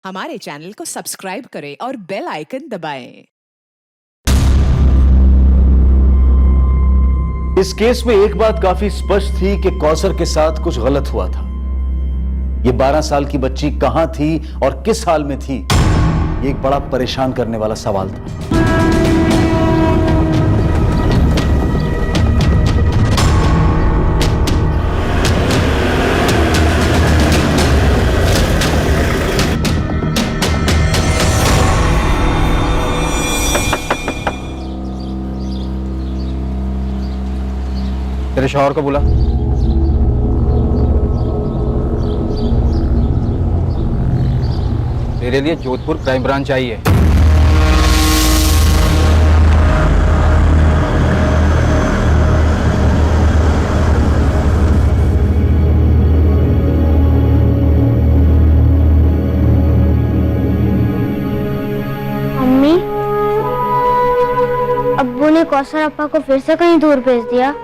हमारे चैनल को सब्सक्राइब करें और बेल आइकन दबाएं। इस केस में एक बात काफी स्पष्ट थी कि कौसर के साथ कुछ गलत हुआ था। ये 12 साल की बच्ची कहां थी और किस हाल में थी, ये एक बड़ा परेशान करने वाला सवाल था। तेरे शौहर को बुला। तेरे लिए जोधपुर क्राइम ब्रांच आई है। मम्मी, अब्बू ने कौसर अप्पा को फिर से कहीं दूर भेज दिया।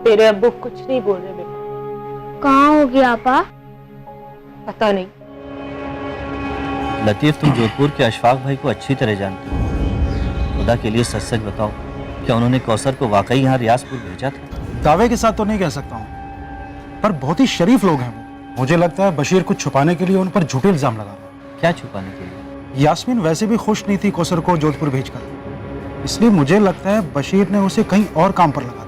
तेरे अब्बू कुछ नहीं बोल रहे बेटा। कहाँ होगी आपा? पता नहीं। लतीफ, तुम जोधपुर के अशफाक भाई को अच्छी तरह जानते हो। खुदा के लिए सच सच बताओ, क्या उन्होंने कौसर को वाकई यहाँ रियासपुर भेजा था? दावे के साथ तो नहीं कह सकता हूँ, पर बहुत ही शरीफ लोग हैं वो। मुझे लगता है बशीर कुछ छुपाने के लिए उन पर झूठे इल्जाम लगा रहा है। क्या छुपाने के लिए? यास्मीन वैसे भी खुश नहीं थी कौसर को जोधपुर भेजकर, इसलिए मुझे लगता है बशीर ने उसे कहीं और काम पर लगा दिया।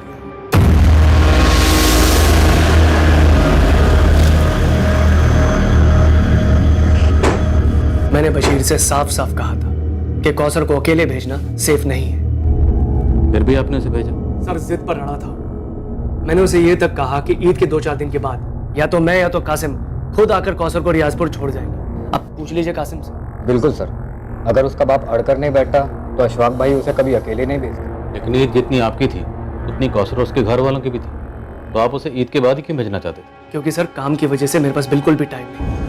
मैंने बशीर से साफ साफ कहा था कि कौसर को अकेले भेजना सेफ नहीं है। फिर भी आपने उसे भेजा? सर जिद पर अड़ा था। मैंने उसे ये तक कहा कि ईद के 2-4 दिन के बाद या तो मैं या तो कासिम खुद आकर कौसर को रियाजपुर छोड़ जाएंगे। अब पूछ लीजिए कासिम से। बिल्कुल सर, अगर उसका बाप अड़कर नहीं बैठता तो अशफाक भाई उसे कभी अकेले नहीं भेजते। लेकिन ईद जितनी आपकी थी उतनी कौसर और उसके घर वालों की भी थी, तो आप उसे ईद के बाद ही क्यों भेजना चाहते थे? क्योंकि सर काम की वजह से मेरे पास बिल्कुल भी टाइम नहीं,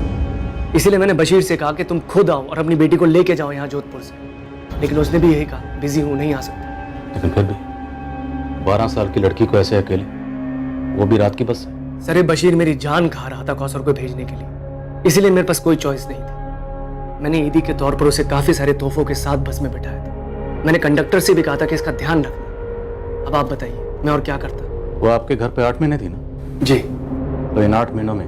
इसीलिए मैंने बशीर से कहा कि तुम खुद आओ और अपनी बेटी को लेके जाओ यहाँ जोधपुर से, लेकिन उसने भी यही कहा बिजी हूँ, नहीं आ सकता। लेकिन फिर भी 12 साल की लड़की को ऐसे अकेले, वो भी रात की बस से? सर ये बशीर मेरी जान खा रहा था कौसर को भेजने के लिए, इसीलिए मेरे पास कोई चॉइस नहीं थी। मैंने ईदी के तौर पर उसे काफी सारे तोहफों के साथ बस में बिठाया था। मैंने कंडक्टर से भी कहा था कि इसका ध्यान रखना। अब आप बताइए मैं और क्या करता? वो आपके घर पे 8 महीने थी ना? जी। तो इन 8 महीनों में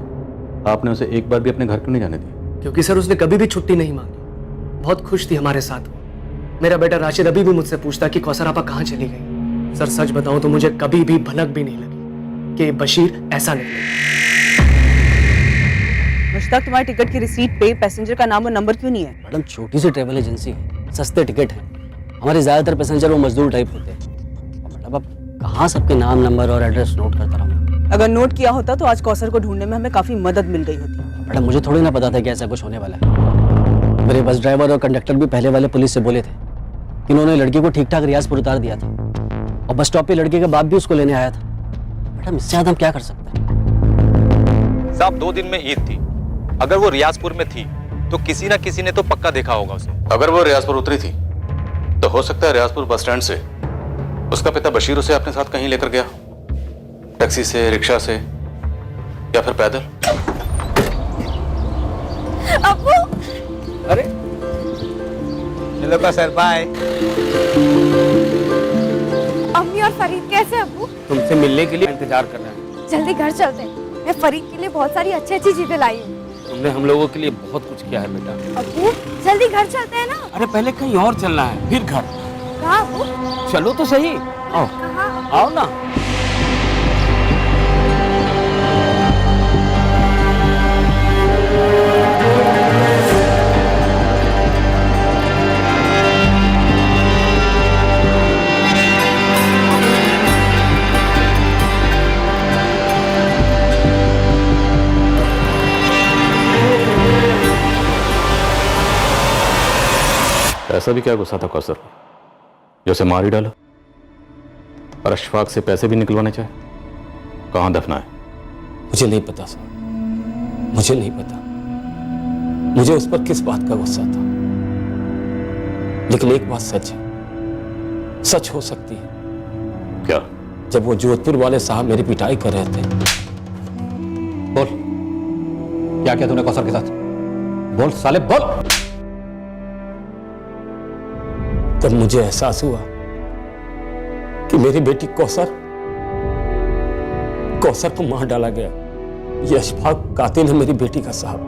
आपने उसे एक बार भी अपने घर क्यों नहीं जाने दिया? क्योंकि सर उसने कभी भी छुट्टी नहीं मांगी, बहुत खुश थी हमारे साथ वो। मेरा बेटा राशिद अभी भी मुझसे पूछता कि कौसर आपा कहाँ चली गई। सर सच बताऊं तो मुझे कभी भी भनक भी नहीं लगी कि बशीर ऐसा निकले। मुश्ताक, तुम्हारी टिकट की रिसीट पे पैसेंजर का नाम और नंबर क्यों नहीं है? मैडम छोटी सी ट्रेवल एजेंसी है, सस्ते टिकट है। हमारे ज्यादातर पैसेंजर वो मजदूर टाइप होते हैं। मैडम अब कहाँ सबके नाम, नंबर और एड्रेस नोट करता रहूँ? अगर नोट किया होता तो आज कौसर को ढूंढने में हमें काफी मदद मिल गई होती। मैडम मुझे थोड़ी ना पता था कि ऐसा कुछ होने वाला है। मेरे बस ड्राइवर और कंडक्टर भी पहले वाले पुलिस से बोले थे कि उन्होंने लड़की को ठीक ठाक रियाजपुर उतार दिया था, और बस स्टॉप पे लड़के का बाप भी उसको लेने आया था। मैडम इससे ज्यादा हम क्या कर सकते हैं? साहब 2 दिन में ईद थी, अगर वो रियाजपुर में थी तो किसी ना किसी ने तो पक्का देखा होगा उसे। अगर वो रियाजपुर उतरी थी तो हो सकता है रियाजपुर बस स्टैंड से उसका पिता बशीर उसे अपने साथ कहीं लेकर गया, टैक्सी से, रिक्शा से, या फिर पैदल। अब्बू! अरे चलो का सर, बाय। अम्मी और फरीद कैसे? अब्बू तुमसे मिलने के लिए इंतजार कर रहे हैं। जल्दी घर चलते हैं, मैं फरीद के लिए बहुत सारी अच्छी अच्छी चीजें लाई हूँ। तुमने हम लोगों के लिए बहुत कुछ किया है बेटा। अब्बू जल्दी घर चलते हैं ना। अरे पहले कहीं और चलना है, फिर घर। कहाँ अब्बू? चलो तो सही, आओ कहाँ? आओ ना। ऐसा भी क्या गुस्सा था कौसर को जो उसे मार ही डाला, और अशफाक से पैसे भी निकलवाने चाहे? कहाँ दफना है? मुझे नहीं पता सर, मुझे नहीं पता मुझे उस पर किस बात का गुस्सा था, लेकिन एक बात सच है, सच हो सकती है। क्या? जब वो जोधपुर वाले साहब मेरी पिटाई कर रहे थे। बोल, क्या किया तूने कौसर के साथ? बोल साले बोल। तब मुझे एहसास हुआ कि मेरी बेटी कौसर को मार डाला गया। यह अशफाक कातिल है मेरी बेटी का साहब।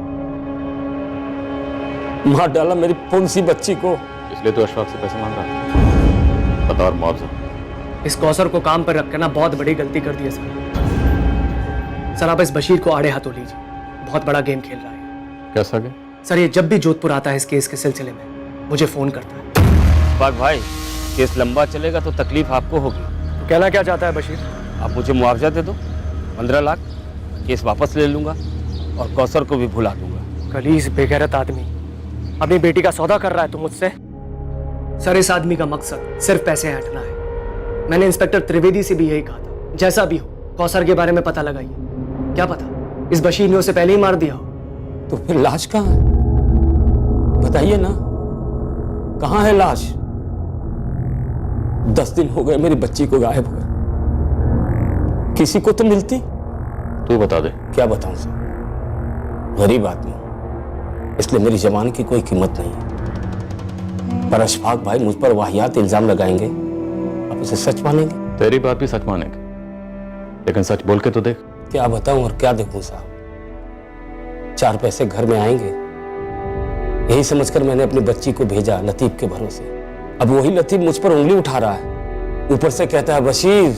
मार डाला मेरी पुनसी बच्ची को। इसलिए तो अशफाक से पैसे मांग रहा था। बता और मुआवजा। इस कौसर को काम पर रखकर ना बहुत बड़ी गलती कर दी है सर। सर आप इस बशीर को आड़े हाथों लीजिए, बहुत बड़ा गेम खेल रहा है। कैसा गया? सर ये जब भी जोधपुर आता है इस केस के सिलसिले में मुझे फोन करता है। अशफाक भाई, केस लंबा चलेगा तो तकलीफ आपको होगी। तो कहना क्या चाहता है बशीर? आप मुझे मुआवजा दे दो 15 लाख, केस वापस ले लूंगा और कौसर को भी भुला दूंगा। कलीस बेगैरत आदमी अपनी बेटी का सौदा कर रहा है तुम मुझसे? सर इस आदमी का मकसद सिर्फ पैसे हटना है। मैंने इंस्पेक्टर त्रिवेदी से भी यही कहा था, जैसा भी हो कौसर के बारे में पता लगाइए। क्या पता इस बशीर ने उसे पहले ही मार दिया हो। तो फिर लाश कहाँ है? बताइए ना, कहाँ है लाश? 10 दिन हो गए मेरी बच्ची को गायब हुए। किसी को तो मिलती। तू बता दे। क्या बताऊं सर, गरीब आदमी, इसलिए मेरी जबान की कोई कीमत नहीं है। पर अशफाक भाई मुझ पर वाहियात इल्जाम लगाएंगे, आप इसे सच मानेंगे? तेरी बात भी सच मानेंगे, लेकिन सच बोल के तो देख। क्या बताऊं और क्या देखूं साहब? 4 पैसे घर में आएंगे यही समझकर मैंने अपनी बच्ची को भेजा लतीफ के भरोसे। अब वही लतीफ मुझ पर उंगली उठा रहा है, ऊपर से कहता है बशीर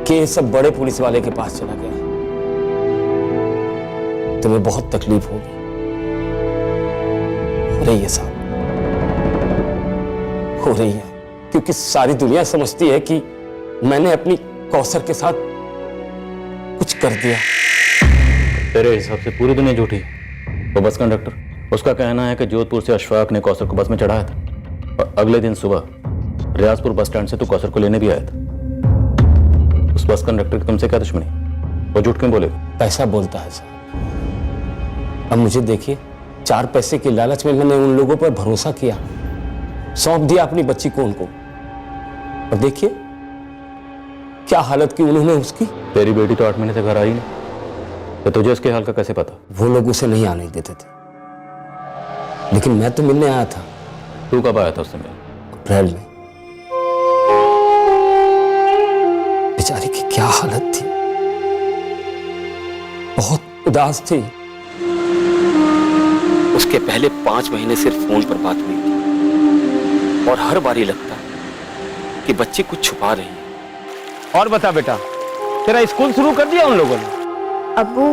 कि ये सब बड़े पुलिस वाले के पास चला गया। तुम्हें बहुत तकलीफ होगी। हो रही है साहब, हो रही है, क्योंकि सारी दुनिया समझती है कि मैंने अपनी कौसर के साथ कुछ कर दिया। तेरे हिसाब से पूरी दुनिया झूठी है। वो बस कंडक्टर, उसका कहना है कि जोधपुर से अशफाक ने कौसर को बस में चढ़ाया था और अगले दिन सुबह रियाजपुर बस स्टैंड से तू कौसर को लेने भी आया था। उस बस कंडक्टर की तुमसे क्या दुश्मनी? वो झूठ क्यों बोलेगा? पैसा बोलता है सर। अब मुझे देखिए, 4 पैसे के लालच में मैंने उन लोगों पर भरोसा किया, सौंप दिया अपनी बच्ची को उनको, और देखिए क्या हालत की उन्होंने उसकी। तेरी बेटी तो 8 महीने से घर आई नहीं, तो तुझे उसके हाल का कैसे पता? वो लोग उसे नहीं आने देते थे, लेकिन मैं तो मिलने आया था। तू कब आया था उससे मिलने? अप्रैल में। बेचारी की क्या हालत थी, बहुत उदास थी। उसके पहले 5 महीने सिर्फ फोन पर बात हुई थी और हर बारी लगता कि बच्ची कुछ छुपा रही है। और बता बेटा, तेरा स्कूल शुरू कर दिया उन लोगों ने? अब्बू,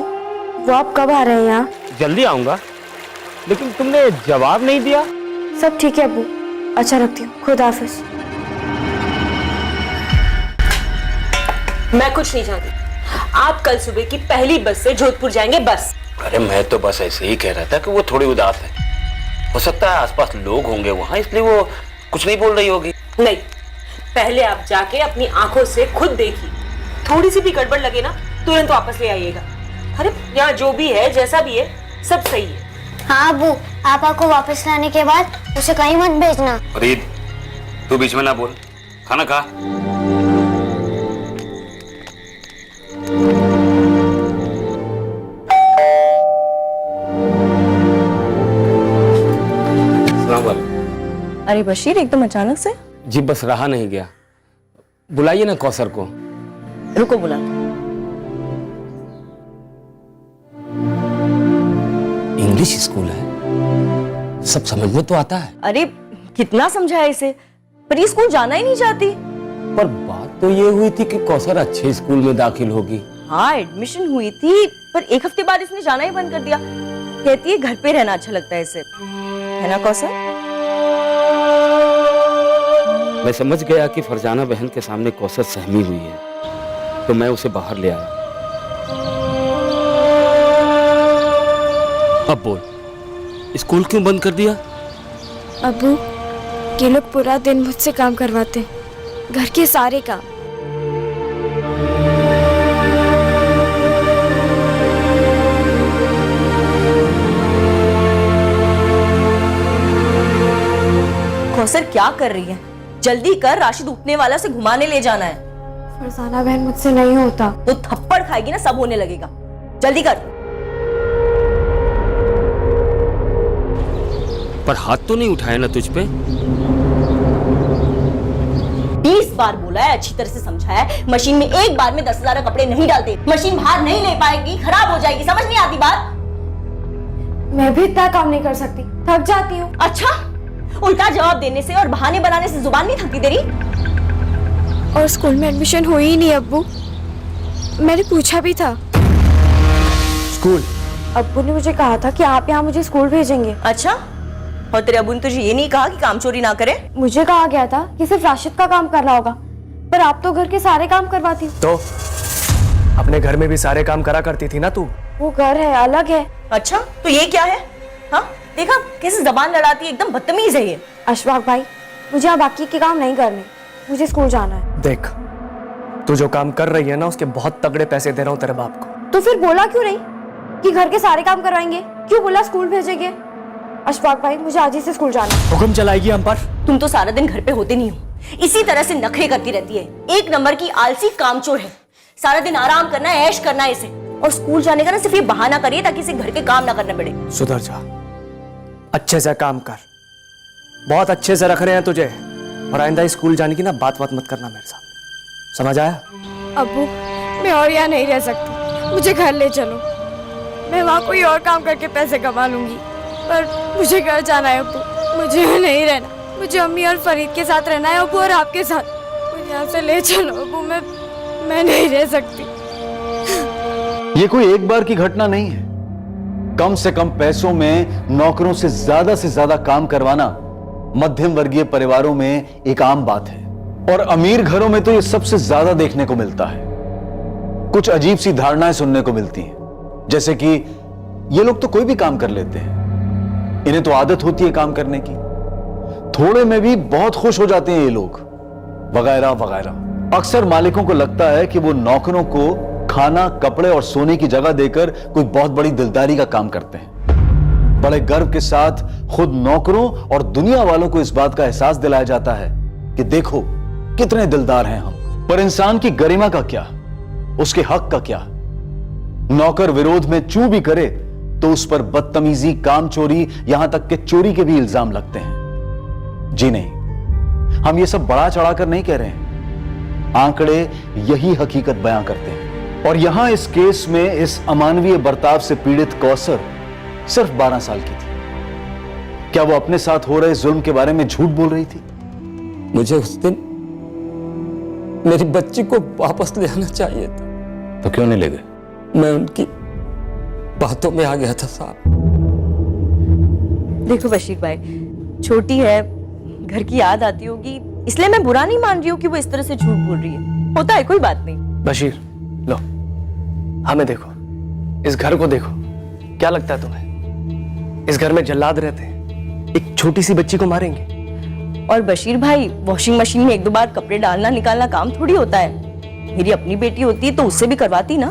वो आप कब आ रहे हैं यहाँ? जल्दी आऊंगा, लेकिन तुमने जवाब नहीं दिया। सब ठीक है अब्बू, अच्छा रखती हूँ, खुदा हाफिज। मैं कुछ नहीं जानती। आप कल सुबह की पहली बस से जोधपुर जाएंगे, बस। अरे मैं तो बस ऐसे ही कह रहा था कि वो थोड़ी उदास है, हो सकता है आसपास लोग होंगे वहां, इसलिए वो कुछ नहीं बोल रही होगी। नहीं, पहले आप जाके अपनी आंखों से खुद देखिए। थोड़ी सी भी गड़बड़ लगे ना तुरंत वापस ले आइएगा। अरे यहाँ जो भी है, जैसा भी है, सब सही है। हाँ अब्बू, पापा को वापस लाने के बाद उसे कहीं मत भेजना। फरीद, तू बीच में ना बोल, खाना खा। अरे बशीर, एकदम अचानक से? जी बस रहा नहीं गया, बुलाइए ना कौसर को। रुको, बुला। इंग्लिश स्कूल है, सब समझ में तो आता है। अरे कितना समझाया इसे, पर ये स्कूल जाना ही नहीं चाहती। पर बात तो ये हुई थी कि कौसर अच्छे स्कूल में दाखिल होगी। हाँ, एडमिशन हुई थी, पर 1 हफ्ते बाद इसने जाना ही बंद कर दिया। कहती है घर पे रहना अच्छा लगता है इसे, है ना कौसर? मैं समझ गया कि फरजाना बहन के सामने कौसर सहमी हुई है, तो मैं उसे बाहर ले आया। अब बोल, स्कूल क्यों बंद कर दिया? अब्बू, ये लोग पूरा दिन मुझसे काम करवाते हैं, घर के सारे काम। कौसर क्या कर रही है? जल्दी कर, राशिद उठने वाला से घुमाने ले जाना है। फरजाना बहन मुझसे नहीं होता। तो थप्पड़ खाएगी ना, सब होने लगेगा। जल्दी कर। पर हाथ तो नहीं उठाया ना तुझ पे? 20 बार बोला है, अच्छी तरह से समझाया है, मशीन में एक बार में 10,000 कपड़े नहीं डालते, मशीन भार नहीं ले पाएगी, खराब हो जाएगी, समझ नहीं आती बात? मैं भी इतना काम नहीं कर सकती, थक जाती हूँ। अच्छा, उल्टा जवाब देने से और बहाने बनाने से जुबान नहीं थकती तेरी? और स्कूल में एडमिशन हुई ही नहीं अब्बू, मैंने पूछा भी था। स्कूल? अब्बू ने मुझे कहा था कि आप यहाँ मुझे स्कूल भेजेंगे। अच्छा, और तेरे अब्बू ने तुझे ये नहीं कहा कि काम चोरी ना करे? मुझे कहा गया था कि सिर्फ राशिद का काम करना होगा, पर आप तो घर के सारे काम करवाती। तो अपने घर में भी सारे काम करा करती थी ना तू। वो घर है, अलग है। अच्छा, तो ये क्या है? हाँ, देखा कैसे जबान लड़ाती है, एकदम बदतमीज है ये। अशफाक भाई, मुझे यहाँ बाकी के काम नहीं करने, मुझे स्कूल जाना है। देख, तू जो काम कर रही है ना, उसके बहुत तगड़े पैसे दे रहा हूँ तेरे बाप को। तो फिर बोला क्यों नहीं कि घर के सारे काम करवाएंगे? क्यों बोला स्कूल भेजेंगे? अशफाक भाई, मुझे आज ही से स्कूल जाना है। हुक्म चलाएगी हम पर? तुम तो सारा दिन घर पे होते नहीं हो, इसी तरह से नखरे करती रहती है। एक नंबर की आलसी कामचोर है, सारा दिन आराम करना है, ऐश करना है इसे। और स्कूल जाने का ना सिर्फ ये बहाना करिए ताकि इसे घर के काम ना करने पड़े। सुधर जा, अच्छे से काम कर, बहुत अच्छे से रख रहे हैं तुझे, और आइंदा स्कूल जाने की ना बात मत करना मेरे साथ, समझ आया? अब्बू, मैं और यहाँ नहीं रह सकती, मुझे घर ले चलो। मैं वहाँ कोई और काम करके पैसे कमा लूंगी, पर मुझे घर जाना है अब्बू, मुझे यहाँ नहीं रहना। मुझे अम्मी और फरीद के साथ रहना है अब्बू, और आपके साथ। मुझे यहाँ से ले चलो अब्बू, मैं नहीं रह सकती। ये कोई एक बार की घटना नहीं है। कम से कम पैसों में नौकरों से ज्यादा काम करवाना मध्यम वर्गीय परिवारों में एक आम बात है, और अमीर घरों में तो ये सबसे ज्यादा देखने को मिलता है। कुछ अजीब सी धारणाएं सुनने को मिलती हैं, जैसे कि ये लोग तो कोई भी काम कर लेते हैं, इन्हें तो आदत होती है काम करने की, थोड़े में भी बहुत खुश हो जाते हैं ये लोग, वगैरह वगैरह। अक्सर मालिकों को लगता है कि वो नौकरों को खाना, कपड़े और सोने की जगह देकर कोई बहुत बड़ी दिलदारी का काम करते हैं। बड़े गर्व के साथ खुद नौकरों और दुनिया वालों को इस बात का एहसास दिलाया जाता है कि देखो कितने दिलदार हैं हम। पर इंसान की गरिमा का क्या, उसके हक का क्या? नौकर विरोध में चूं भी करे तो उस पर बदतमीजी, काम चोरी, यहां तक कि चोरी के भी इल्जाम लगते हैं। जी नहीं, हम ये सब बढ़ा चढ़ाकर नहीं कह रहे हैं, आंकड़े यही हकीकत बयां करते हैं। और यहां इस केस में इस अमानवीय बर्ताव से पीड़ित कौसर सिर्फ 12 साल की थी। क्या वो अपने साथ हो रहे जुल्म के बारे में झूठ बोल रही थी? मुझे उस दिन मेरी बच्ची को वापस ले आना चाहिए था। तो क्यों नहीं ले गए? मैं उनकी बातों में आ गया था साहब। देखो बशीर भाई, छोटी है, घर की याद आती होगी, इसलिए मैं बुरा नहीं मान रही हूँ कि वो इस तरह से झूठ बोल रही है। होता है, कोई बात नहीं। बशीर, लो, हमें देखो, इस घर को देखो, क्या लगता है तुम्हें इस घर में जल्लाद रहते हैं, एक छोटी सी बच्ची को मारेंगे? और बशीर भाई, वॉशिंग मशीन में 1-2 बार कपड़े डालना निकालना काम थोड़ी होता है। मेरी अपनी बेटी होती तो उससे भी करवाती ना।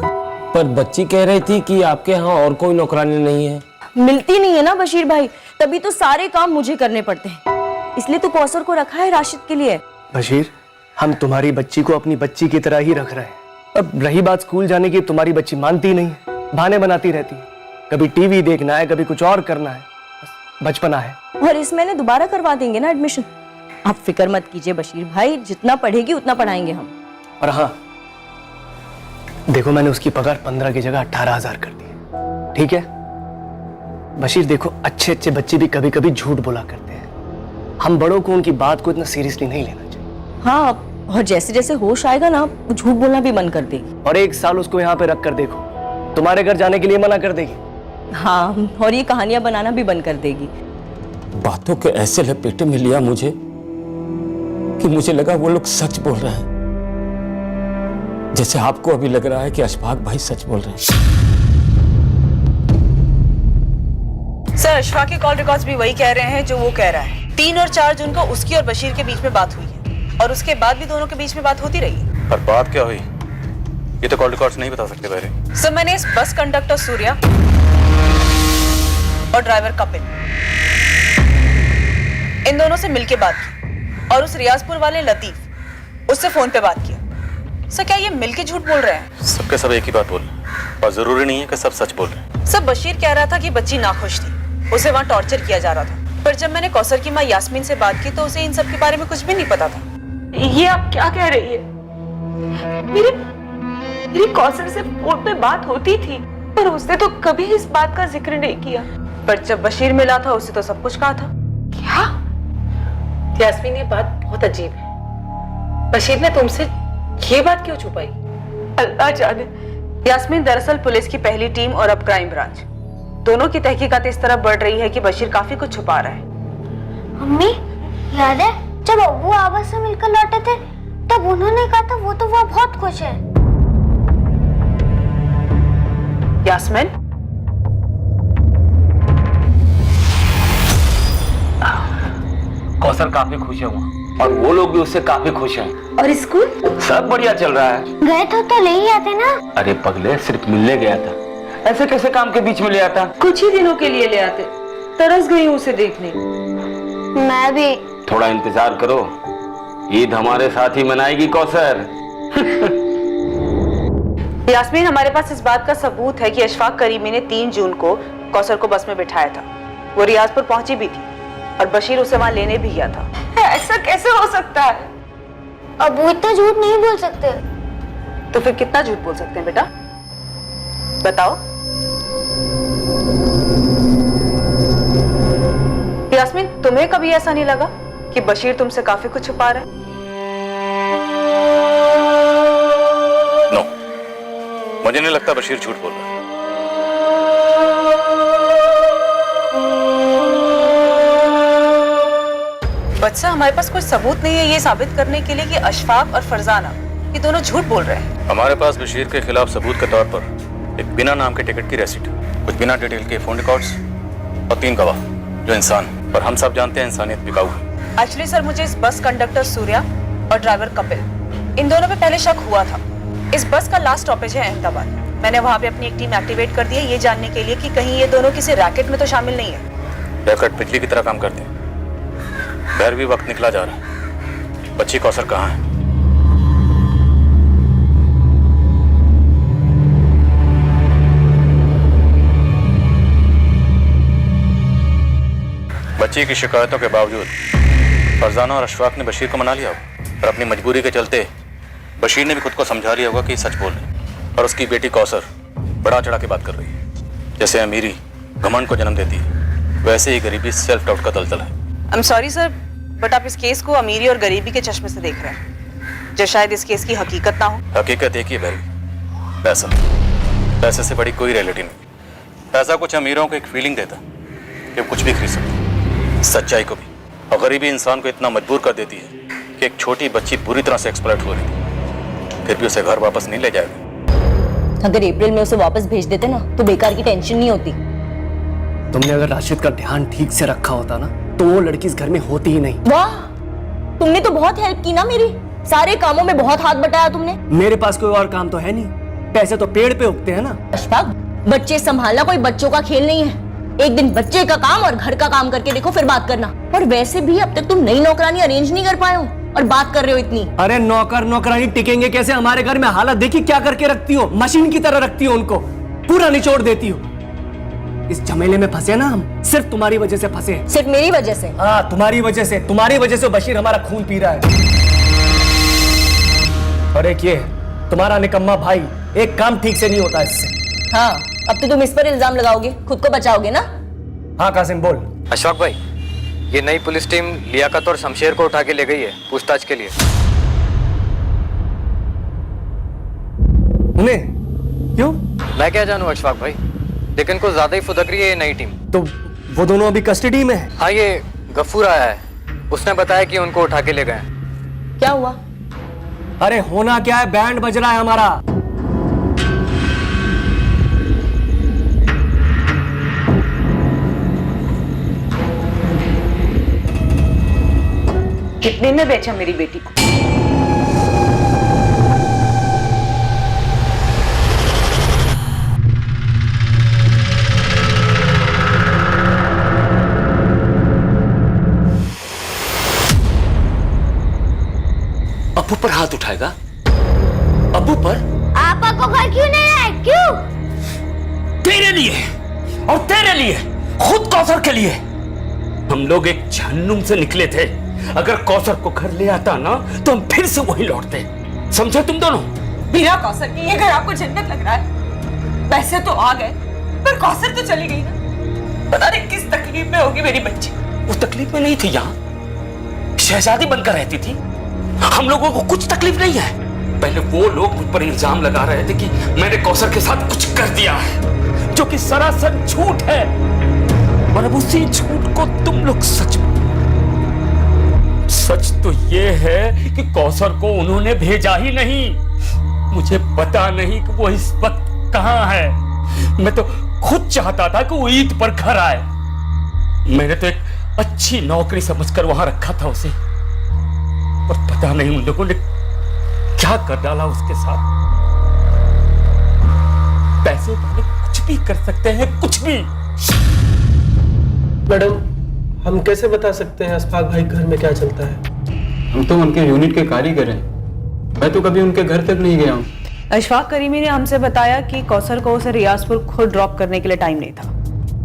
पर बच्ची कह रही थी कि आपके यहाँ और कोई नौकरानी नहीं है। मिलती नहीं है ना बशीर भाई, तभी तो सारे काम मुझे करने पड़ते हैं, इसलिए तो कौसर को रखा है राशिद के लिए। बशीर, हम तुम्हारी बच्ची को अपनी बच्ची की तरह ही रख रहे हैं। अब रही बात स्कूल जाने की, तुम्हारी बच्ची मानती नहीं है, बहाने बनाती रहती है, कभी टीवी देखना है, कभी कुछ और करना है, बचपना है। और इस महीने दोबारा करवा देंगे ना एडमिशन। आप फिक्र मत कीजिए बशीर भाई, जितना पढ़ेगी उतना पढ़ाएंगे हम। और हाँ, देखो, मैंने उसकी पगार 15 की जगह 18,000 कर दी, ठीक है? बशीर देखो, अच्छे अच्छे बच्चे भी कभी कभी झूठ बोला करते हैं, हम बड़ों को उनकी बात को इतना सीरियसली नहीं लेना चाहिए। हाँ, और जैसे जैसे होश आएगा ना, वो झूठ बोलना भी बंद कर देगी। और 1 साल उसको यहाँ पे रख कर देखो, तुम्हारे घर जाने के लिए मना कर देगी। हाँ, और ये कहानियां बनाना भी बंद कर देगी। बातों के ऐसे लपेटे में लिया मुझे कि मुझे लगा वो लोग सच बोल रहे हैं, जैसे आपको अभी लग रहा है कि अशफाक भाई सच बोल रहे हैं। सर, अशफाक के कॉल रिकॉर्ड्स भी वही कह रहे हैं जो वो कह रहा है। 3 और 4 जून को उसकी और बशीर के बीच में बात हुई है, और उसके बाद भी दोनों के बीच में बात होती रही। पर बात क्या हुई ये तो कॉल रिकॉर्ड्स नहीं बता सकते बहरे। सर, मैंने इस बस कंडक्टर सूर्या और ड्राइवर कपिल, इन दोनों से मिलके बात की, और उस रियाजपुर वाले लतीफ, उससे फोन पे बात किया। सर, क्या ये मिलके झूठ बोल रहे हैं? सबके सब एक ही बात बोल रहे हैं, और जरूरी नहीं है कि सब सच बोल रहे हैं। सर, बशीर कह रहा था कि बच्ची नाखुश थी, उसे वहाँ टॉर्चर किया जा रहा था, पर जब मैंने कौसर की माँ यास्मीन से बात की तो उसे इन सब के बारे में कुछ भी नहीं पता था। ये आप क्या कह रही है? मेरी कौसर से फोन पे बात होती थी, पर उसने तो कभी इस बात का जिक्र नहीं किया। पर जब बशीर मिला था उसे तो सब कुछ कहा था। क्या? यास्मीन, ये बात बहुत अजीब है। बशीर ने तुमसे ये बात क्यों छुपाई? अल्लाह जाने। यास्मीन दरअसल पुलिस की पहली टीम और अब क्राइम ब्रांच दोनों की तहकीकात इस तरह बढ़ रही है कि बशीर काफी कुछ छुपा रहा है। मम्मी, याद है जब अब्बू आबा से मिलकर लौटे थे तब उन्होंने कहा था वो तो वहाँ बहुत खुश है। यास्मीन, कौसर काफी खुश है वहाँ और वो लोग भी उससे काफी खुश हैं। और स्कूल सब बढ़िया चल रहा है। गए तो ले ही आते ना। अरे पगले, सिर्फ मिलने गया था, ऐसे कैसे काम के बीच में ले आता? कुछ ही दिनों के लिए ले आते। तरस गई हूँ उसे देखने। मैं भी। थोड़ा इंतजार करो, ईद हमारे साथ ही मनाएगी कौसर। यास्मीन, हमारे पास इस बात का सबूत है कि अशफाक करीमी ने 3 जून को कौसर को बस में बिठाया था। वो रियाजपुर पहुंची भी थी और बशीर उसे वहां लेने भी गया था। ऐसा कैसे हो सकता है? अब्बू इतना झूठ नहीं बोल सकते। तो फिर कितना झूठ बोल सकते हैं बेटा? बताओ। यास्मीन, तुम्हें कभी ऐसा नहीं लगा कि बशीर तुमसे काफी कुछ छुपा रहा है? नो, मुझे नहीं लगता बशीर झूठ बोल रहा है। बच्चा, हमारे पास कोई सबूत नहीं है ये साबित करने के लिए कि अशफाक और फरजाना ये दोनों झूठ बोल रहे हैं। हमारे पास बशीर के खिलाफ सबूत के तौर पर एक बिना नाम के टिकट की रसीद, कुछ बिना डिटेल के फोन रिकॉर्ड्स और 3 गवाह जो इंसान, और हम सब जानते हैं इंसानियत बिकाऊ है। एक्चुअली सर, मुझे इस बस कंडक्टर सूर्या और ड्राइवर कपिल, इन दोनों पे पहले शक हुआ था। इस बस का लास्ट स्टॉपेज है अहमदाबाद। मैंने वहाँ पे अपनी एक टीम एक्टिवेट कर दी है ये जानने के लिए कि कहीं ये दोनों किसी रैकेट में तो शामिल नहीं है। रैकेट बिजली की तरह काम करते हैं। बैर भी वक्त निकला जा रहा है। बच्ची कौसर कहाँ है? बच्ची की शिकायतों के बावजूद फरजाना और अशफाक ने बशीर को मना लिया होगा और अपनी मजबूरी के चलते बशीर ने भी खुद को समझा लिया होगा कि सच बोल रहे हैं। और उसकी बेटी कौसर बढ़ा चढ़ा के बात कर रही है। जैसे अमीरी घमंड को जन्म देती है, वैसे ही गरीबी सेल्फ डाउट का दलदल है। I am sorry sir, but आप इस केस को अमीरी और गरीबी के चश्मे से देख रहे हैं, जो शायद इस केस की हकीकत ना हो। हकीकत एक ही है, पैसा। पैसे से बड़ी कोई रियलिटी नहीं। पैसा कुछ अमीरों को एक फीलिंग देता कि वो कुछ भी खरीद सकते, सच्चाई को भी। और गरीबी इंसान को इतना मजबूर कर देती है कि एक छोटी बच्ची बुरी तरह से एक्सप्लॉइट हो रही थी, फिर भी उसे घर वापस नहीं ले जाएगा। अगर अप्रैल में उसे वापस भेज देते ना तो बेकार की टेंशन नहीं होती। तुमने अगर राशिद का ध्यान ठीक से रखा होता ना तो वो लड़की इस घर में होती ही नहीं। वाह, तुमने तो बहुत हेल्प की ना मेरी, सारे कामों में बहुत हाथ बटाया तुमने। मेरे पास कोई और काम तो है नहीं, पैसे तो पेड़ पे उगते हैं ना। अशफाक, बच्चे संभालना कोई बच्चों का खेल नहीं है। एक दिन बच्चे का काम और घर का काम करके देखो, फिर बात करना। और वैसे भी अब तक तुम नई नौकरानी अरेंज नहीं कर पाए हो और बात कर रहे हो इतनी। अरे नौकर नौकरानी टिकेंगे कैसे? हमारे घर में हालत देखी क्या करके रखती हो, मशीन की तरह रखती हो उनको, पूरा निचोड़ देती हो। इस झमेले में फंसे ना हम, सिर्फ तुम्हारी वजह से फंसे। सिर्फ मेरी वजह से? हाँ, तुम्हारी वजह से। तुम्हारी वजह से बशीर हमारा खून पी रहा है। और एक ये तुम्हारा निकम्मा भाई, एक काम ठीक से नहीं होता इससे। हाँ, अब तो तुम इस पर इल्जाम लगाओगे, खुद को बचाओगे ना? हाँ कासिम बोल। अशफाक भाई, ये नई पुलिस टीम लियाकत और शमशेर को उठा के ले गई है पूछताछ के लिए। उन्हें? क्यों? मैं क्या जानूं अशफाक भाई, लेकिन कुछ ज्यादा ही फुदक रही है ये नई टीम। तो वो दोनों अभी कस्टडी में है? हाँ, ये गफूर आया है, उसने बताया कि उनको उठा के ले गए। क्या हुआ? अरे होना क्या है, बैंड बज रहा है हमारा। कितने में बेचा मेरी बेटी को? अब्बू पर हाथ उठाएगा? अब्बू पर? आपा को घर क्यों नहीं आए? क्यों? तेरे लिए और तेरे लिए, खुद कौसर के लिए। हम लोग एक जहन्नुम से निकले थे। अगर कौसर को घर ले आता ना तो हम फिर से वही लौटते। समझे तुम दोनों? बिना कौसर के ये घर आपको जन्नत लग रहा है। पैसे तो आ गए पर कौसर तो चली गई ना। पता नहीं किस तकलीफ में होगी मेरी बच्ची। वो तकलीफ में नहीं थी, यहाँ शहजादी बनकर रहती थी। हम लोगों को कुछ तकलीफ नहीं है। पहले वो लोग मुझ पर इल्जाम लगा रहे थे कि मैंने कौसर के साथ कुछ कर दिया है, जो कि सरासर झूठ है। और अब उसी झूठ को तुम लोग सच मान। सच तो ये है कि कौसर को उन्होंने भेजा ही नहीं। मुझे पता नहीं कि वो इस वक्त कहां है। मैं तो खुद चाहता था कि वो ईद पर घर आए। मैंने तो एक अच्छी नौकरी समझकर वहां रखा था उसे, पर पता नहीं उन लोगों ने क्या कर डाला उसके साथ। पैसे वाले कुछ भी कर सकते हैं, कुछ भी। मैडम, हम कैसे बता सकते हैं अशफाक भाई घर में क्या चलता है? हम तो उनके यूनिट के कारीगर हैं। मैं तो कभी उनके घर तक नहीं गया हूँ। अशफाक करीमी ने हमसे बताया कि कौसर को उसे रियाजपुर खुद ड्रॉप करने के लिए टाइम नहीं था,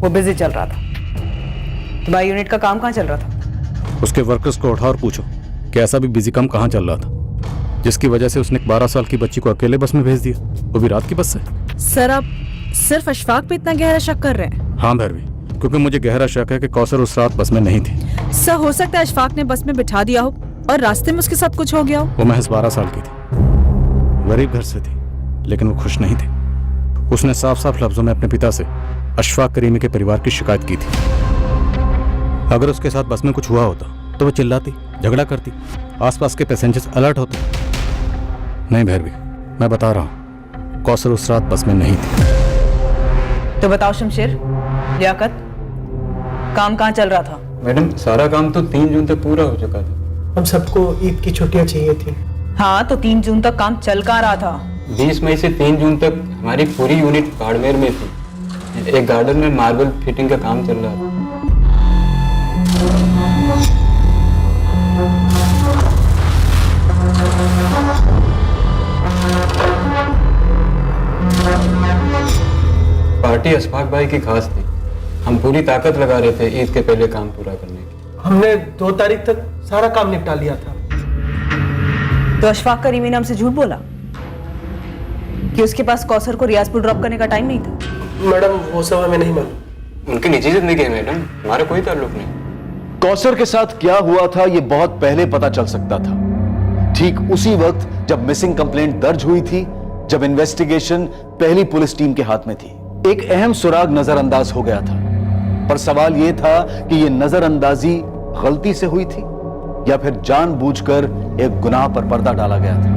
वो बिजी चल रहा था। तुम्हारे यूनिट का काम कहाँ चल रहा था? उसके वर्कर्स को उठा और पूछो कि ऐसा भी बिजी काम कहाँ चल रहा था, जिसकी वजह से उसने 12 साल की बच्ची को अकेले बस में भेज दिया, वो भी रात की बस से। सर, आप सिर्फ अशफाक पे इतना गहरा शक कर रहे हैं? हाँ भैरवी, क्योंकि मुझे गहरा शक है कि कौसर उस रात बस में नहीं थी। सर, हो सकता है अशफाक ने बस में बिठा दिया हो और रास्ते में उसके साथ कुछ हो गया हो। वो महज 12 साल की थी, गरीब घर से थी, लेकिन वो खुश नहीं थी। उसने साफ साफ लफ्जों में अपने पिता से अशफाक करीमी के परिवार की शिकायत की थी। अगर उसके साथ बस में कुछ हुआ होता तो वो चिल्लाती, झगड़ा करती, आसपास के पैसेंजर्स अलर्ट होते। नहीं भैरवी, मैं बता रहा हूँ, कौसर उस रात बस में नहीं थी। तो बताओ शमशेर, लियाकत, काम कहाँ चल रहा था? मैडम, सारा काम तो 3 जून तक पूरा हो चुका था। हम सबको ईद की छुट्टियां चाहिए थी। हाँ, तो 3 जून तक काम चल कहाँ रहा था? 20 मई से 3 जून तक हमारी पूरी यूनिट बाड़मेर में थी। एक गार्डन में मार्बल फिटिंग का काम चल रहा था। पार्टी अशफाक भाई की खास थी। हम पूरी ताकत लगा रहे थे ईद के पहले काम पूरा करने की। हमने 2 तारीख तक सारा काम निपटा लिया था। तो अशफाक करीमी ने हमसे झूठ बोला कि उसके पास कौसर को रियाजपुर ड्रॉप करने का टाइम नहीं था? मैडम, वो सब हमें नहीं मालूम। उनकी निजी जिंदगी है मैडम, हमारा कोई ताल्लुक नहीं। कौसर के साथ क्या हुआ था ये बहुत पहले पता चल सकता था, ठीक उसी वक्त जब मिसिंग कंप्लेंट दर्ज हुई थी, जब इन्वेस्टिगेशन पहली पुलिस टीम के हाथ में थी। एक अहम सुराग नजरअंदाज हो गया था, पर सवाल यह था कि यह नजरअंदाजी गलती से हुई थी या फिर जानबूझकर एक गुनाह पर पर्दा डाला गया था।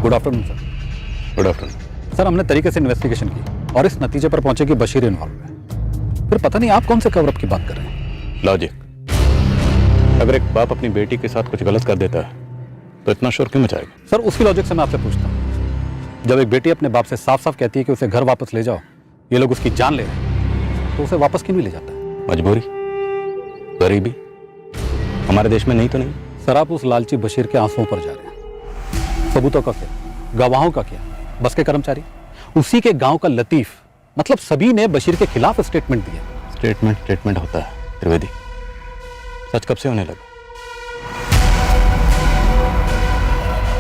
Good afternoon sir. Good afternoon sir. हमने तरीके से इन्वेस्टिगेशन की और इस नतीजे पर पहुंचे कि बशीर इन्वॉल्व है। फिर पता नहीं आप कौन से कवरअप की बात कर रहे हैं। लॉजिक, अगर एक बाप अपनी बेटी के साथ कुछ गलत कर देता है तो इतना शोर क्यों मचाएगा? सर, उसी लॉजिक से मैं आपसे पूछता हूँ, जब एक बेटी अपने बाप से साफ साफ कहती है कि उसे घर वापस ले जाओ, ये लोग उसकी जान ले रहे हैं, तो उसे वापस क्यों नहीं ले जाता है? मजबूरी, गरीबी, हमारे देश में नहीं तो नहीं। सर, आप उस लालची बशीर के आंसुओं पर जा रहे हैं। सबूतों का क्या, गवाहों का क्या, बस के कर्मचारी, उसी के गांव का लतीफ, मतलब सभी ने बशीर के खिलाफ स्टेटमेंट दिया। स्टेटमेंट होता है त्रिवेदी, सच कब से होने लगा?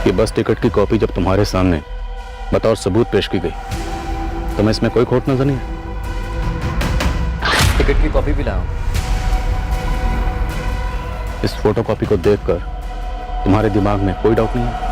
ये बस टिकट की कॉपी जब तुम्हारे सामने बतौर सबूत पेश की गई तो मैं इसमें कोई खोट नजर नहीं है। टिकट की कॉपी भी लाओ। इस फोटो कॉपी को देखकर तुम्हारे दिमाग में कोई डाउट नहीं है?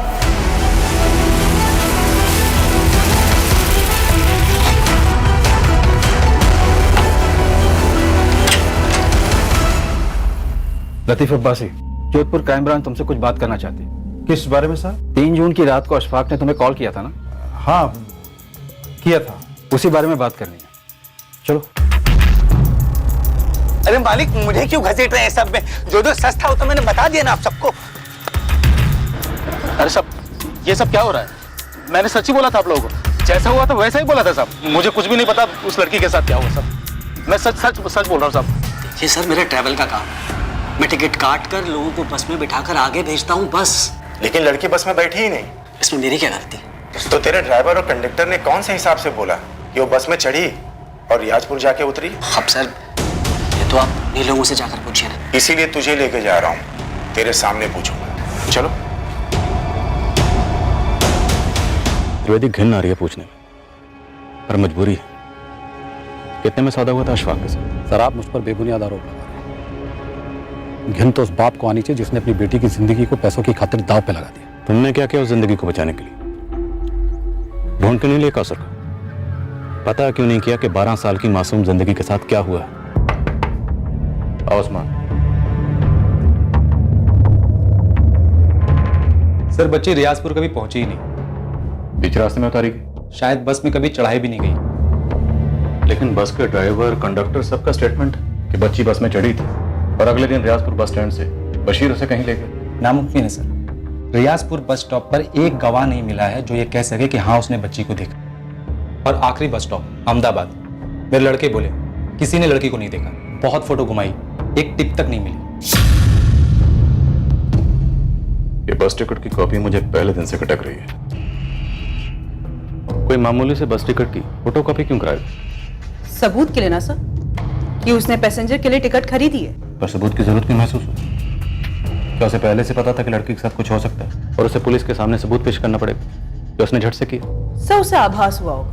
लतीफ अब्बासी, जोधपुर क्राइम ब्रांच तुमसे कुछ बात करना चाहती है। किस बारे में सर? 3 जून की रात को अशफाक ने तुम्हें कॉल किया था ना? हाँ, किया था। उसी बारे में बात करनी है। चलो। अरे मालिक, मुझे क्यों घसीट रहे हैं सब में? जो सच था वो तो मैंने बता दिया ना आप सबको। अरे सब ये सब क्या हो रहा है? मैंने सच ही बोला था आप लोगों को, जैसा हुआ था वैसा ही बोला था साहब। मुझे कुछ भी नहीं पता उस लड़की के साथ क्या हुआ साहब। मैं सच बोल रहा हूँ साहब। देखिए सर, मेरा ट्रैवल का काम है। मैं टिकट काट कर लोगों को बस में बिठाकर आगे भेजता हूँ, बस। लेकिन लड़की बस में बैठी ही नहीं। इसमें मेरी क्या गलती? तो तेरे ड्राइवर और कंडक्टर ने कौन से हिसाब से बोला कि वो बस में चढ़ी और रियाजपुर जाके उतरी? अब सर ये तो आप उन्हीं लोगों से जाकर पूछिए ना। इसीलिए तुझे लेके जा रहा हूँ, तेरे सामने पूछूंगा। चलो। त्रिवेदी, घिन आ रही है पूछने में, पर मजबूरी है। कितने में सौदा हुआ था अशफाक के साथ? सर आप मुझ पर बेबुनियाद आरोप लगा रहे हैं। घिन तो उस बाप को आनी चाहिए जिसने अपनी बेटी की जिंदगी को पैसों की खातिर दांव पे लगा दिया। तुमने क्या किया उस जिंदगी को बचाने के लिए? ढूंढ के नहीं लिया कौसर को? पता क्यों नहीं किया कि 12 साल की मासूम जिंदगी के साथ क्या हुआ? आओ उस्मान। सर बच्ची रियाजपुर कभी पहुंची ही नहीं, बीच रास्ते में उतारी गई। शायद बस में कभी चढ़ाई भी नहीं गई। लेकिन बस के ड्राइवर, कंडक्टर सबका स्टेटमेंट है कि बच्ची बस में चढ़ी थी और अगले दिन रियाजपुर बस स्टैंड से बशीर उसे कहीं ले गए। नामुमकिन है सर। रियाजपुर बस स्टॉप पर एक गवाह नहीं मिला है जो ये कह सके कि हाँ उसने बच्ची को देखा। और आखिरी बस स्टॉप अहमदाबाद, मेरे लड़के बोले किसी ने लड़की को नहीं देखा। बहुत फोटो घुमाई, एक टिप तक नहीं मिली। ये बस टिकट की कॉपी मुझे पहले दिन से खटक रही है। कोई मामूली से बस टिकट की फोटो कॉपी क्यों कराएगा? सबूत के लिए ना सर, कि उसने पैसेंजर के लिए टिकट खरीदी है। पर सबूत की जरूरत क्यों महसूस हुई? क्या उसे पहले से पता था कि लड़की के साथ कुछ हो सकता है और उसे पुलिस के सामने सबूत पेश करना पड़ेगा कि उसने झट से किया? सर उसे आभास हुआ होगा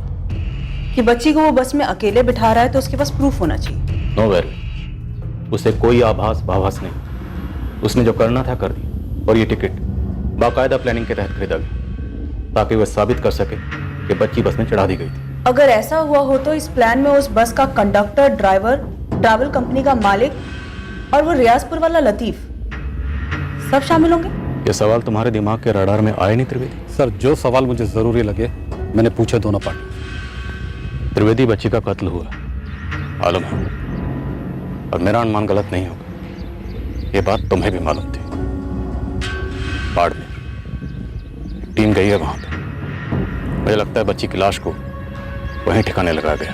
कि बच्ची को वो बस में अकेले बिठा रहा है, तो उसके पास प्रूफ होना चाहिए। नो वेरी, उसे कोई आभास भाभास नहीं। उसने जो करना था कर दिया और ये टिकट बाकायदा प्लानिंग के तहत खरीदा गया ताकि वह साबित कर सके कि बच्ची बस में चढ़ा दी गई थी। अगर ऐसा हुआ हो तो इस प्लान में उस बस का कंडक्टर, ड्राइवर, ट्रैवल कंपनी का मालिक और वो रियाजपुर वाला लतीफ सब शामिल होंगे? ये सवाल तुम्हारे दिमाग के रडार में आए नहीं त्रिवेदी? सर जो सवाल मुझे जरूरी लगे मैंने पूछे दोनों पार्टी। त्रिवेदी, बच्ची का कत्ल हुआ आलम है और मेरा अनुमान गलत नहीं होगा। ये बात तुम्हें भी मालूम थी। बाड़मेर टीम गई है वहां पर। मुझे लगता है बच्ची की लाश को वहीं ठिकाने लगा गया।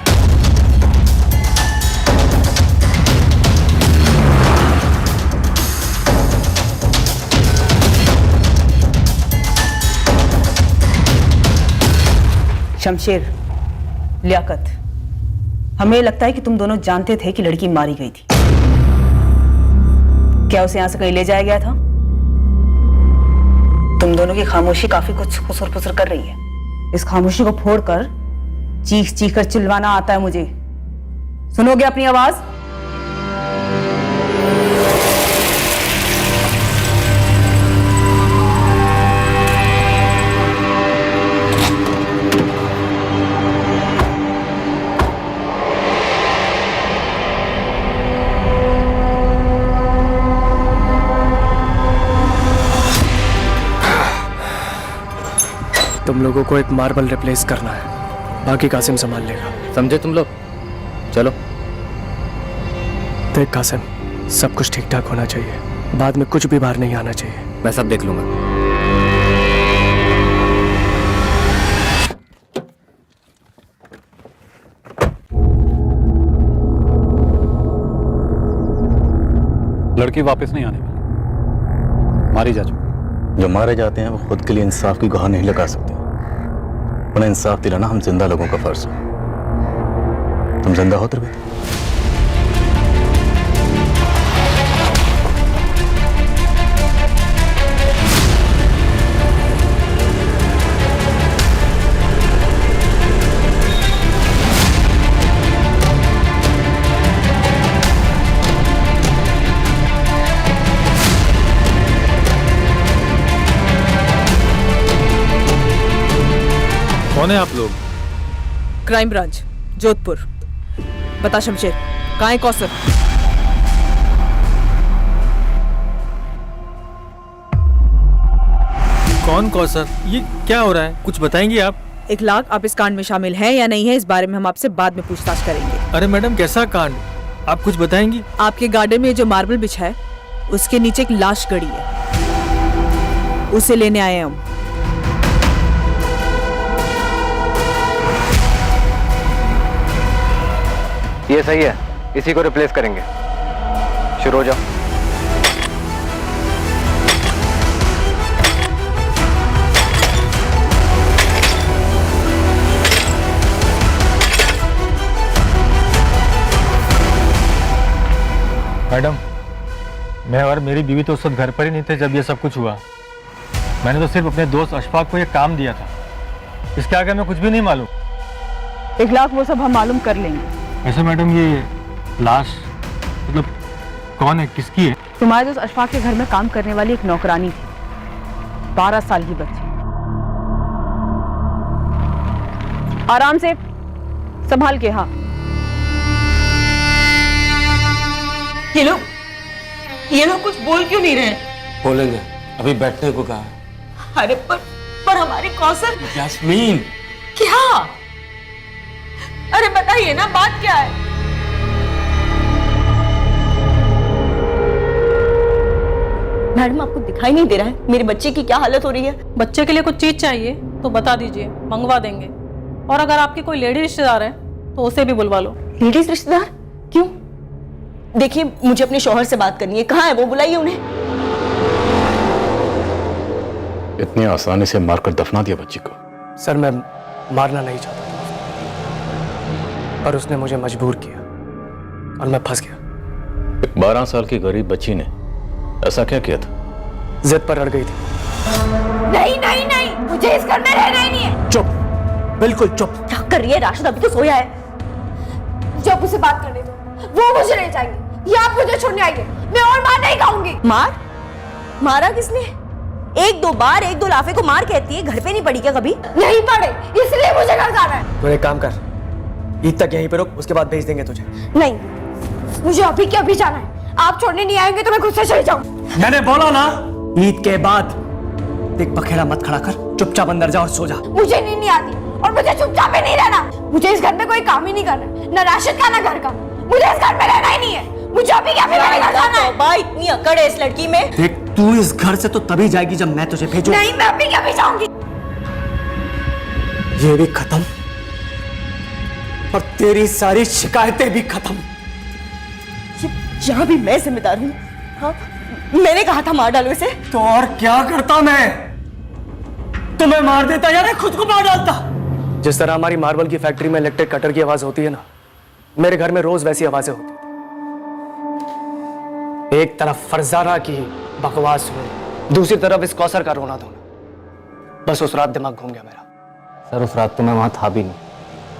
शमशेर, लियाकत, हमें लगता है कि तुम दोनों जानते थे कि लड़की मारी गई थी। क्या उसे यहां से कहीं ले जाया गया था? तुम दोनों की खामोशी काफी कुछ खुसर फुसर कर रही है। इस खामोशी को फोड़कर चीख चीख कर चिल्लाना आता है मुझे। सुनोगे अपनी आवाज? तुम लोगों को एक मार्बल रिप्लेस करना है, बाकी कासिम संभाल लेगा। समझे तुम लोग? चलो। देख कासिम, सब कुछ ठीक ठाक होना चाहिए, बाद में कुछ भी बाहर नहीं आना चाहिए। मैं सब देख लूंगा। लड़की वापस नहीं आने वाली, मारी जा चुकी। जो मारे जाते हैं वो खुद के लिए इंसाफ की गुहार नहीं लगा सकते। उन्हें इंसाफ दिलाना हम जिंदा लोगों का फर्ज है। तुम जिंदा हो त्रिवेदी? कौन है आप लोग? Crime branch, Jodhpur. बता शमशेर, कहाँ है कौसर? कौन कौसर? ये क्या हो रहा है, कुछ बताएंगी आप? 1 लाख, आप इस कांड में शामिल हैं या नहीं है, इस बारे में हम आपसे बाद में पूछताछ करेंगे। अरे मैडम, कैसा कांड? आप कुछ बताएंगी? आपके गार्डन में जो मार्बल बिछा है उसके नीचे एक लाश गड़ी है, उसे लेने आए हैं हम। ये सही है, इसी को रिप्लेस करेंगे। शुरू हो जाओ। मैडम, मैं और मेरी बीवी तो उस वक्त घर पर ही नहीं थे जब ये सब कुछ हुआ। मैंने तो सिर्फ अपने दोस्त अशफाक को ये काम दिया था। इसके आगे हमें कुछ भी नहीं मालूम। 1 लाख वो सब हम मालूम कर लेंगे। वैसे मैडम, ये लाश मतलब कौन है, किसकी है? तुम्हारे दोस्त अशफाक के घर में काम करने वाली एक नौकरानी थी, 12 साल की बच्ची। आराम से, संभाल के। हाँ, ये लोग कुछ बोल क्यों नहीं रहे? बोलेंगे, अभी बैठने को कहा है। अरे पर हमारे कौसर। यास्मीन, क्या? अरे बताइए ना, बात क्या है? मैडम, आपको दिखाई नहीं दे रहा है मेरे बच्चे की क्या हालत हो रही है? बच्चे के लिए कुछ चीज चाहिए तो बता दीजिए, मंगवा देंगे। और अगर आपकी कोई लेडी रिश्तेदार है तो उसे भी बुलवा लो। लेडीज रिश्तेदार? क्यों? देखिए, मुझे अपने शौहर से बात करनी है। कहाँ है वो? बुलाइए उन्हें। इतनी आसानी से मारकर दफना दिया बच्ची को? सर, मैं मारना नहीं चाहता था, पर उसने मुझे मजबूर किया और मैं फंस गया। एक 12 साल की गरीब बच्ची ने ऐसा क्या किया था? जिद पर अड़ गई थी। नहीं नहीं नहीं, मुझे इस घर में रहना ही नहीं है। चुप, बिल्कुल चुप। क्या कर रही है राशिद? अभी तो सोया है। जब उसे बात करने दो, वो मुझे ले जाएंगे या आप मुझे छोड़ने आएंगे। मैं और मार नहीं खाऊंगी। मारा किसने? 1-2 बार 1-2 लाफे को मार कहती है। घर पे नहीं पड़ी क्या कभी? नहीं पड़े, इसलिए मुझे घर जाना है। तो एक काम कर, ईद तक यहीं पे रुक, उसके बाद भेज देंगे तुझे। नहीं, मुझे अभी के अभी जाना है। आप छोड़ने नहीं आएंगे तो मैं खुद से चली जाऊंगी। मैंने बोला ना, ईद के बाद। देख, बखेड़ा मत खड़ा कर, चुपचाप अंदर जा और सो जा। मुझे नींद नहीं आती और मुझे चुपचाप ही नहीं रहना। मुझे इस घर में कोई काम ही नहीं करना, न राशिद का न घर का। मुझे इस घर में रहना ही नहीं है। मुझे अभी क्या घर जाना है। तौबा, इतनी अकड़ है इस लड़की में। देख, तू इस घर से तो तभी जाएगी जब मैं तुझे भेजूं। नहीं, मैं अभी क्या भी जाऊंगी। ये भी खत्म और तेरी सारी शिकायतें भी खत्म। यहाँ भी मैं जिम्मेदार हूँ। हाँ, मैंने कहा था मार डालो इसे। तो और क्या करता मैं? तुम्हें मार देता या मैं खुद को मार डालता? जिस तरह हमारी मार्बल की फैक्ट्री में इलेक्ट्रिक कटर की आवाज होती है ना, मेरे घर में रोज वैसी आवाजें होती थी। एक तरफ फरजाना की बकवास सुनी, दूसरी तरफ इस कौसर का रोना धोना। बस उस रात दिमाग घूम गया मेरा। सर, उस रात तो मैं वहां था भी नहीं।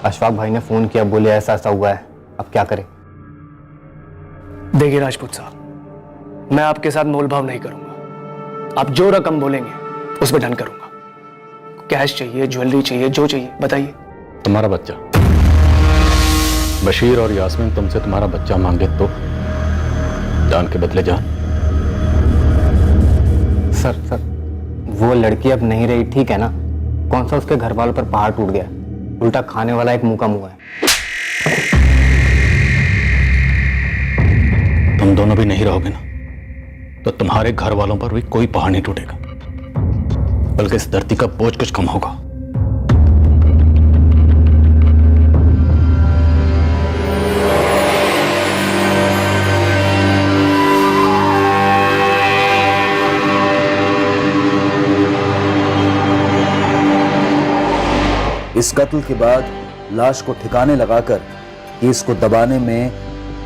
अशफाक भाई ने फोन किया, बोले ऐसा ऐसा हुआ है, अब क्या करें? देखिए राजपूत साहब, मैं आपके साथ मोलभाव नहीं करूंगा। आप जो रकम बोलेंगे उस पर डन करूंगा। कैश चाहिए, ज्वेलरी चाहिए, जो चाहिए बताइए। तुम्हारा बच्चा बशीर और यास्मीन तुमसे तुम्हारा बच्चा मांगे तो जान के बदले जान। सर, वो लड़की अब नहीं रही, ठीक है ना? कौन सा उसके घर वालों पर पहाड़ टूट गया, उल्टा खाने वाला एक मुंह का मुंह है। तुम दोनों भी नहीं रहोगे ना, तो तुम्हारे घर वालों पर भी कोई पहाड़ नहीं टूटेगा, बल्कि इस धरती का बोझ कुछ कम होगा। इस कत्ल के बाद लाश को ठिकाने लगाकर केस को दबाने में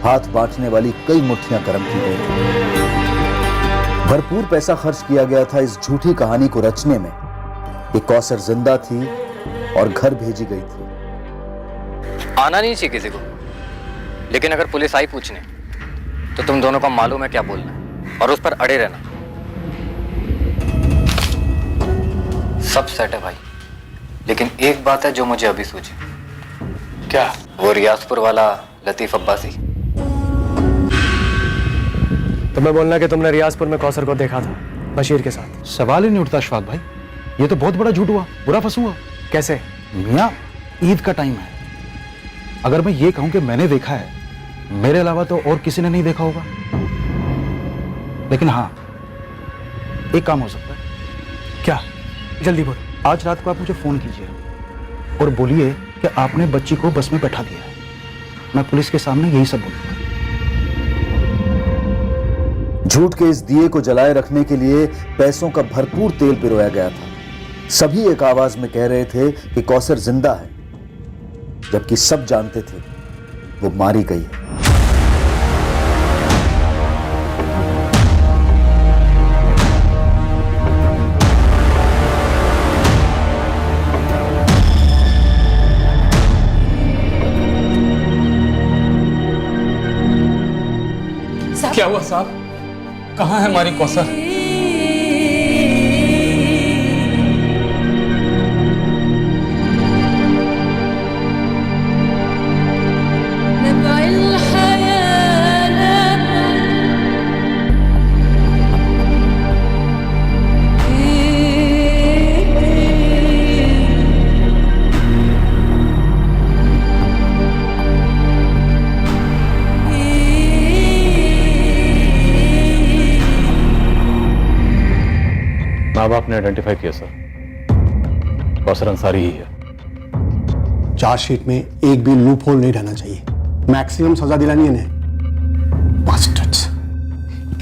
हाथ बांटने वाली कई मुट्ठियां गर्म की गई थी। भरपूर पैसा खर्च किया गया था इस झूठी कहानी को रचने में कि कौसर जिंदा थी और घर भेजी गई थी। आना नहीं चाहिए किसी को, लेकिन अगर पुलिस आई पूछने तो तुम दोनों को मालूम है क्या बोलना है और उस पर अड़े रहना। सब सेट है भाई, लेकिन एक बात है जो मुझे अभी सूझी। क्या? वो रियाजपुर वाला लतीफ अब्बासी। तुम्हें बोलना कि तुमने रियाजपुर में कौसर को देखा था बशीर के साथ। सवाल ही नहीं उठता अशफाक भाई, ये तो बहुत बड़ा झूठ हुआ, बुरा फंस हुआ। कैसे? मियाँ, ईद का टाइम है। अगर मैं ये कहूं कि मैंने देखा है, मेरे अलावा तो और किसी ने नहीं देखा होगा। लेकिन हाँ, एक काम हो सकता है। क्या? जल्दी बोलो। आज रात को आप मुझे फोन कीजिए और बोलिए कि आपने बच्ची को बस में बैठा दिया है। मैं पुलिस के सामने यही सब बोलूंगा। झूठ के इस दिए को जलाए रखने के लिए पैसों का भरपूर तेल पिरोया गया था। सभी एक आवाज में कह रहे थे कि कौसर जिंदा है, जबकि सब जानते थे वो मारी गई है। क्या हुआ साहब? कहाँ है हमारी कौसर? माँ बाप ने आइडेंटिफाई किया सर, कौसर अंसारी ही है। चार्जशीट में एक भी लूप होल नहीं रहना चाहिए, मैक्सिमम सजा दिलानी है इन्हें। बास्टर्ड्स,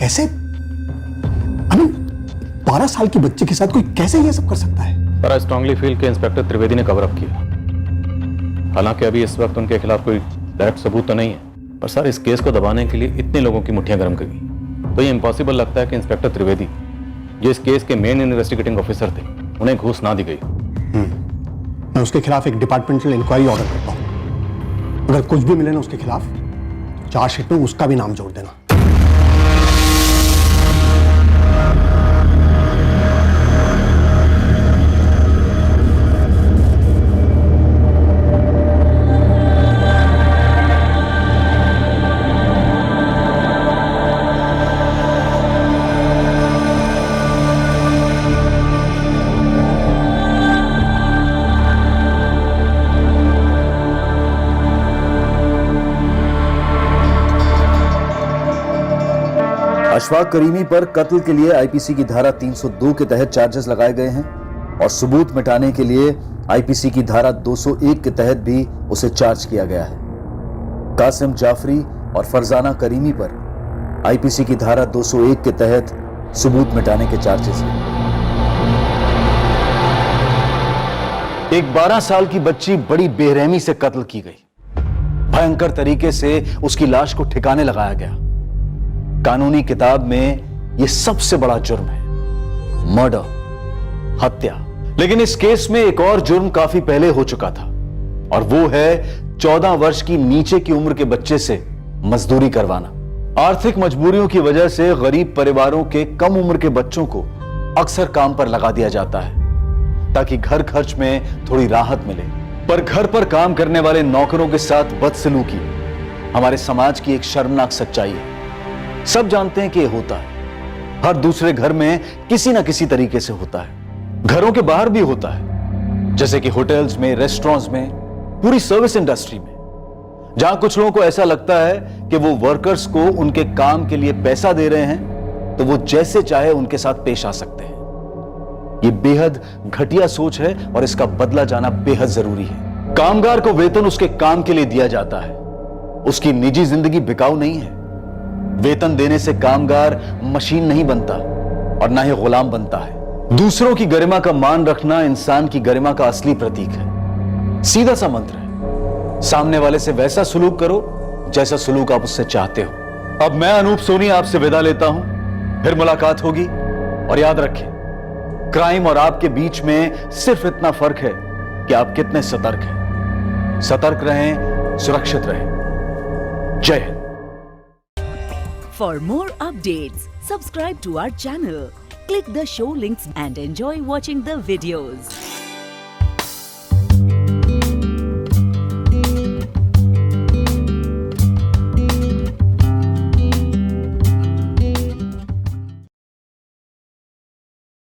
कैसे? आई मीन 12 साल की बच्चे के साथ कोई कैसे ये सब कर सकता है? पर आई स्ट्रांगली फील कि इंस्पेक्टर त्रिवेदी ने कवर अप किया। हालांकि अभी इस वक्त उनके खिलाफ कोई डायरेक्ट सबूत तो नहीं है, पर सर इस केस को दबाने के लिए इतने लोगों की मुट्ठियां गर्म कर गई, तो ये इम्पॉसिबल लगता है कि इंस्पेक्टर त्रिवेदी जो इस केस के मेन इन्वेस्टिगेटिंग ऑफिसर थे, उन्हें घूस ना दी गई। मैं उसके खिलाफ एक डिपार्टमेंटल इंक्वायरी ऑर्डर करता हूं। अगर कुछ भी मिले ना उसके खिलाफ, तो चार्जशीट में उसका भी नाम जोड़ देना। अशफाक करीमी पर कत्ल के लिए आईपीसी की धारा 302 के तहत चार्जेस लगाए गए हैं और सबूत मिटाने के लिए आईपीसी की धारा 201 के तहत भी उसे चार्ज किया गया है। कासिम जाफरी और फरजाना करीमी पर आईपीसी की धारा 201 के तहत सबूत मिटाने के चार्जेस हैं। एक 12 साल की बच्ची बड़ी बेरहमी से कत्ल की गई। भयंकर तरीके से उसकी लाश को ठिकाने लगाया गया। कानूनी किताब में यह सबसे बड़ा जुर्म है, मर्डर, हत्या। लेकिन इस केस में एक और जुर्म काफी पहले हो चुका था और वो है 14 वर्ष की नीचे की उम्र के बच्चे से मजदूरी करवाना। आर्थिक मजबूरियों की वजह से गरीब परिवारों के कम उम्र के बच्चों को अक्सर काम पर लगा दिया जाता है ताकि घर खर्च में थोड़ी राहत मिले। पर घर पर काम करने वाले नौकरों के साथ बदसलूकी हमारे समाज की एक शर्मनाक सच्चाई है। सब जानते हैं कि यह होता है, हर दूसरे घर में किसी ना किसी तरीके से होता है। घरों के बाहर भी होता है, जैसे कि होटल्स में, रेस्टोरेंट्स में, पूरी सर्विस इंडस्ट्री में, जहां कुछ लोगों को ऐसा लगता है कि वो वर्कर्स को उनके काम के लिए पैसा दे रहे हैं तो वो जैसे चाहे उनके साथ पेश आ सकते हैं। ये बेहद घटिया सोच है और इसका बदला जाना बेहद जरूरी है। कामगार को वेतन उसके काम के लिए दिया जाता है, उसकी निजी जिंदगी बिकाऊ नहीं है। वेतन देने से कामगार मशीन नहीं बनता और ना ही गुलाम बनता है। दूसरों की गरिमा का मान रखना इंसान की गरिमा का असली प्रतीक है। सीधा सा मंत्र है, सामने वाले से वैसा सलूक करो जैसा सलूक आप उससे चाहते हो। अब मैं अनूप सोनी आपसे विदा लेता हूं, फिर मुलाकात होगी। और याद रखें, क्राइम और आपके बीच में सिर्फ इतना फर्क है कि आप कितने सतर्क हैं। सतर्क रहें, सुरक्षित रहें। जय Hind. For more updates, subscribe to our channel, click the show links and enjoy watching the videos.